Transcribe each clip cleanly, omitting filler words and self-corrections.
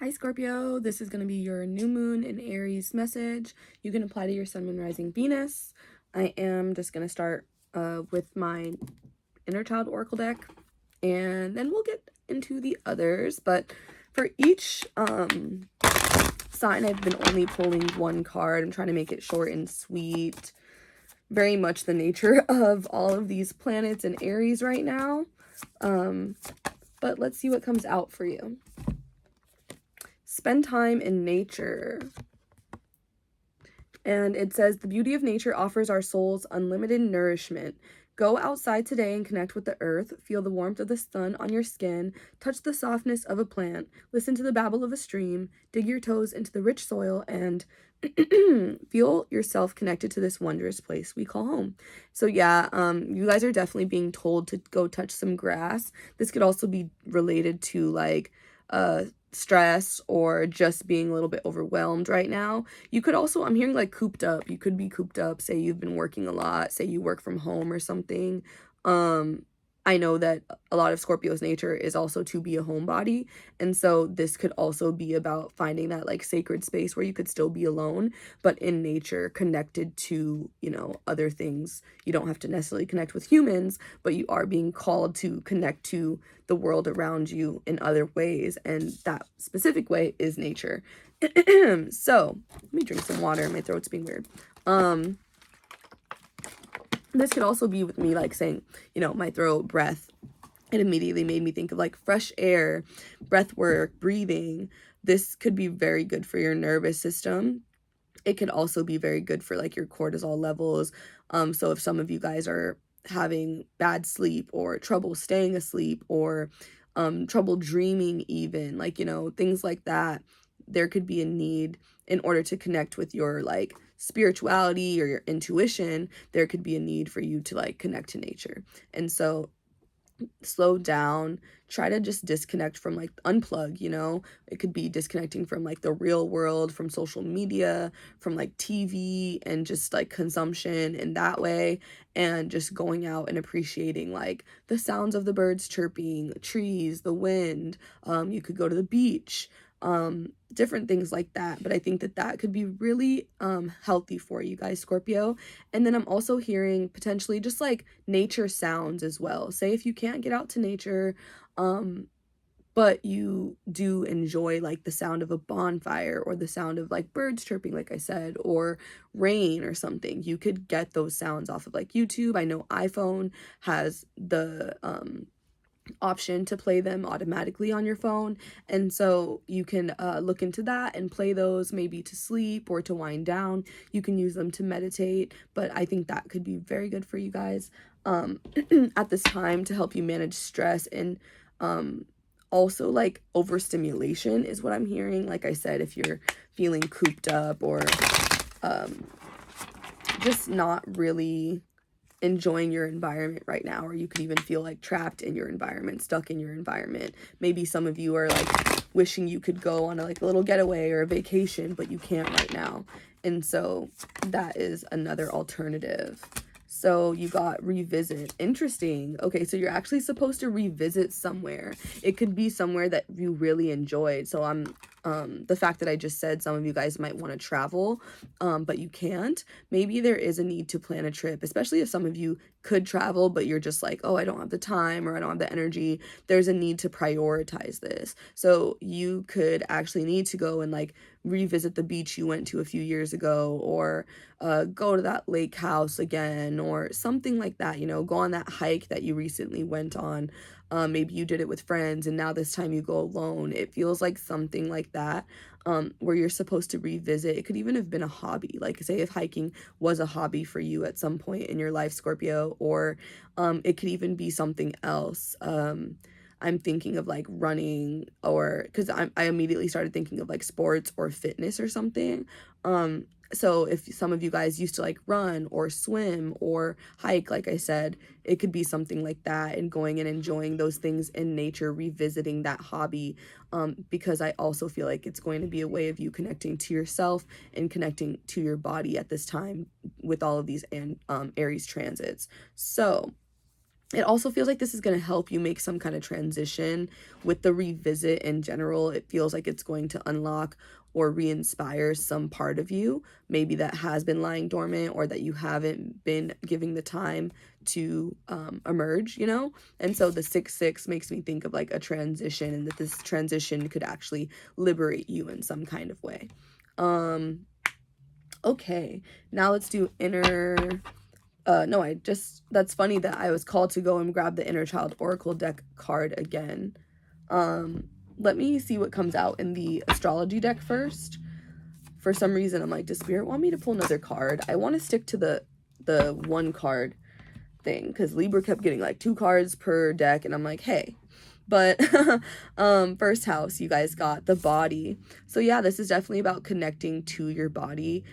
Hi Scorpio, this is going to be your new moon in Aries message. You can apply to your sun, moon, rising, Venus. I am just going to start with my inner child oracle deck, and then we'll get into the others. But for each sign, I've been only pulling one card. I'm trying to make it short and sweet. Very much the nature of all of these planets in Aries right now. But let's see what comes out for you. Spend time in nature. And it says, the beauty of nature offers our souls unlimited nourishment. Go outside today and connect with the earth. Feel the warmth of the sun on your skin. Touch the softness of a plant. Listen to the babble of a stream. Dig your toes into the rich soil and feel yourself connected to this wondrous place we call home. So yeah, you guys are definitely being told to go touch some grass. This could also be related to like stress or just being a little bit overwhelmed right now. You could also, I'm hearing like cooped up. You could be cooped up, say you've been working a lot, say you work from home or something. I know that a lot of Scorpio's nature is also to be a homebody, and so this could also be about finding that like sacred space where you could still be alone, but in nature, connected to, you know, other things. You don't have to necessarily connect with humans, but you are being called to connect to the world around you in other ways, and that specific way is nature. So let me drink some water. My throat's being weird. This could also be with me like saying, you know, my throat, breath. It immediately made me think of like fresh air, breath work, breathing. This could be very good for your nervous system. It could also be very good for like your cortisol levels. So if some of you guys are having bad sleep or trouble staying asleep or trouble dreaming, even like, you know, things like that, there could be a need in order to connect with your like spirituality or your intuition. There could be a need for you to like connect to nature. And so slow down, try to just disconnect from like unplug, you know. It could be disconnecting from like the real world, from social media, from like TV and just like consumption in that way, and just going out and appreciating like the sounds of the birds chirping, trees, the wind. You could go to the beach, different things like that. But I think that that could be really healthy for you guys, Scorpio. And then I'm also hearing potentially just like nature sounds as well. Say if you can't get out to nature, but you do enjoy like the sound of a bonfire or the sound of like birds chirping, like I said, or rain or something, you could get those sounds off of like YouTube. I know iPhone has the option to play them automatically on your phone, and so you can look into that and play those maybe to sleep or to wind down. You can use them to meditate, but I think that could be very good for you guys at this time to help you manage stress and also like overstimulation is what I'm hearing. Like I said, if you're feeling cooped up or just not really enjoying your environment right now, or you could even feel like trapped in your environment, stuck in your environment. Maybe some of you are like wishing you could go on a like a little getaway or a vacation, but you can't right now. And so that is another alternative. So you got revisit. Interesting. Okay, so you're actually supposed to revisit somewhere. It could be somewhere that you really enjoyed. So the fact that I just said some of you guys might want to travel, but you can't. Maybe there is a need to plan a trip, especially if some of you could travel, but you're just like, oh, I don't have the time or I don't have the energy. There's a need to prioritize this. So you could actually need to go and like revisit the beach you went to a few years ago, or go to that lake house again, or something like that, you know, go on that hike that you recently went on. Maybe you did it with friends and now this time you go alone. It feels like something like that, where you're supposed to revisit. It could even have been a hobby. Like say if hiking was a hobby for you at some point in your life, Scorpio, or it could even be something else. I'm thinking of like running, or because I immediately started thinking of like sports or fitness or something. So if some of you guys used to like run or swim or hike, like I said, it could be something like that, and going and enjoying those things in nature, revisiting that hobby, because I also feel like it's going to be a way of you connecting to yourself and connecting to your body at this time with all of these Aries transits. So It also feels like this is going to help you make some kind of transition with the revisit in general. It feels like it's going to unlock or re-inspire some part of you, maybe that has been lying dormant or that you haven't been giving the time to emerge, you know? And so the 6-6 makes me think of like a transition, and that this transition could actually liberate you in some kind of way. Okay, now let's do inner no, that's funny that I was called to go and grab the Inner Child Oracle deck card again. Let me see what comes out in the astrology deck first. For some reason, I'm like, does Spirit want me to pull another card? I want to stick to the one card thing, because Libra kept getting like 2 cards per deck, and I'm like, hey. But first house, you guys got the body. So yeah, this is definitely about connecting to your body.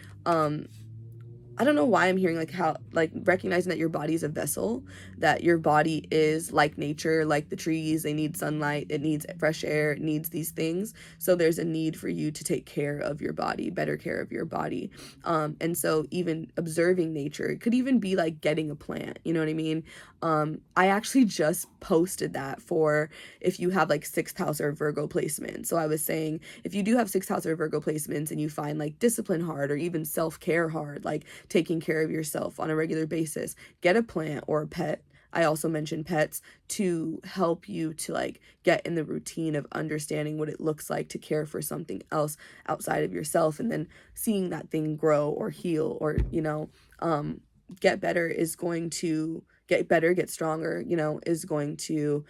I don't know why I'm hearing like how, like, recognizing that your body is a vessel, that your body is like nature, like the trees, they need sunlight, it needs fresh air, it needs these things. So there's a need for you to take care of your body, better care of your body. And so even observing nature, it could even be like getting a plant, you know what I mean? I actually just posted that for if you have like 6th house or Virgo placement. So I was saying, if you do have 6th house or Virgo placements and you find like discipline hard or even self-care hard, like taking care of yourself on a regular basis, get a plant or a pet. I also mentioned pets to help you to like get in the routine of understanding what it looks like to care for something else outside of yourself, and then seeing that thing grow or heal, or, you know, get better is going to get better, get stronger, you know, is going to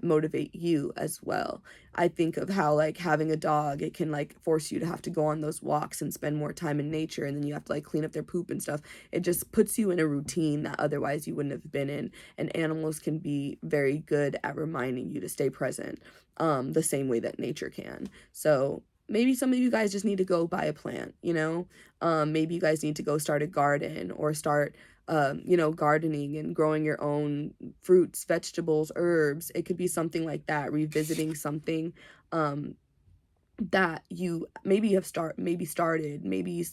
motivate you as well. I think of how like having a dog, it can like force you to have to go on those walks and spend more time in nature, and then you have to like clean up their poop and stuff. It just puts you in a routine that otherwise you wouldn't have been in. And animals can be very good at reminding you to stay present, the same way that nature can. So maybe some of you guys just need to go buy a plant, you know? Maybe you guys need to go start a garden, or start you know, gardening and growing your own fruits, vegetables, herbs. It could be something like that, revisiting something that you maybe have started, maybe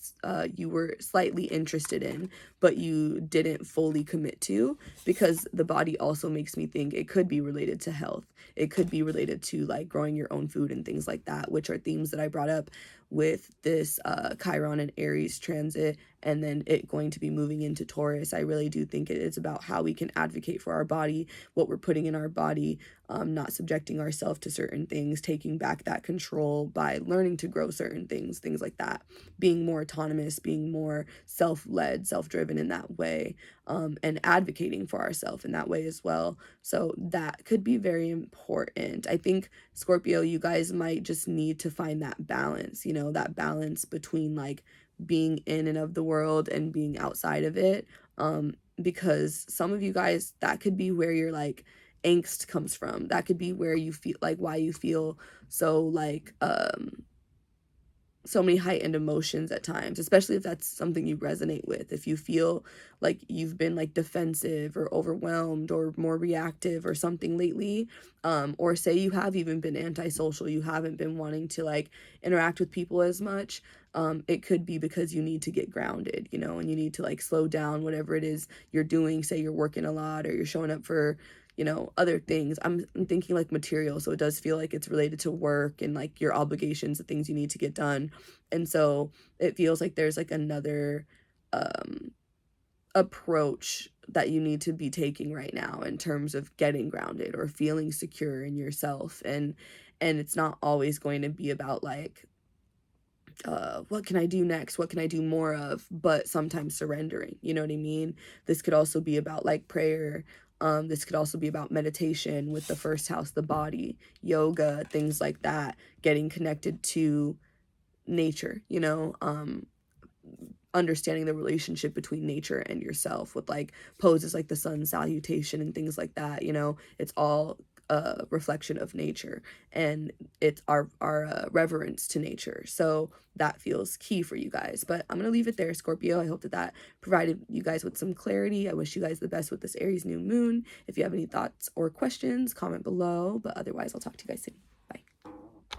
you were slightly interested in, but you didn't fully commit to, because the body also makes me think it could be related to health. It could be related to like growing your own food and things like that, which are themes that I brought up with this Chiron and Aries transit, and then it going to be moving into Taurus. I really do think it is about how we can advocate for our body, what we're putting in our body, not subjecting ourselves to certain things, taking back that control by learning to grow certain things like that, being more autonomous, being more self-led, self-driven in that way, and advocating for ourselves in that way as well. So that could be very important. I think, Scorpio, you guys might just need to find that balance, you know, that balance between like being in and of the world and being outside of it. Because some of you guys, that could be where you're like angst comes from. That could be where you feel like why you feel so like so many heightened emotions at times, especially if that's something you resonate with. If you feel like you've been like defensive or overwhelmed or more reactive or something lately, or say you have even been antisocial, you haven't been wanting to like interact with people as much, it could be because you need to get grounded, you know, and you need to like slow down whatever it is you're doing. Say you're working a lot, or you're showing up for, you know, other things. I'm thinking like material, so it does feel like it's related to work and like your obligations, the things you need to get done. And so it feels like there's like another approach that you need to be taking right now in terms of getting grounded or feeling secure in yourself. And it's not always going to be about like what can I do next? What can I do more of? But sometimes surrendering, you know what I mean? This could also be about like prayer. This could also be about meditation with the first house, the body, yoga, things like that, getting connected to nature, you know, understanding the relationship between nature and yourself with like poses like the sun salutation and things like that, you know. It's all a reflection of nature, and it's our reverence to nature. So that feels key for you guys. But I'm gonna leave it there, Scorpio. I hope that that provided you guys with some clarity. I wish you guys the best with this Aries new moon. If you have any thoughts or questions, comment below, but otherwise I'll talk to you guys soon.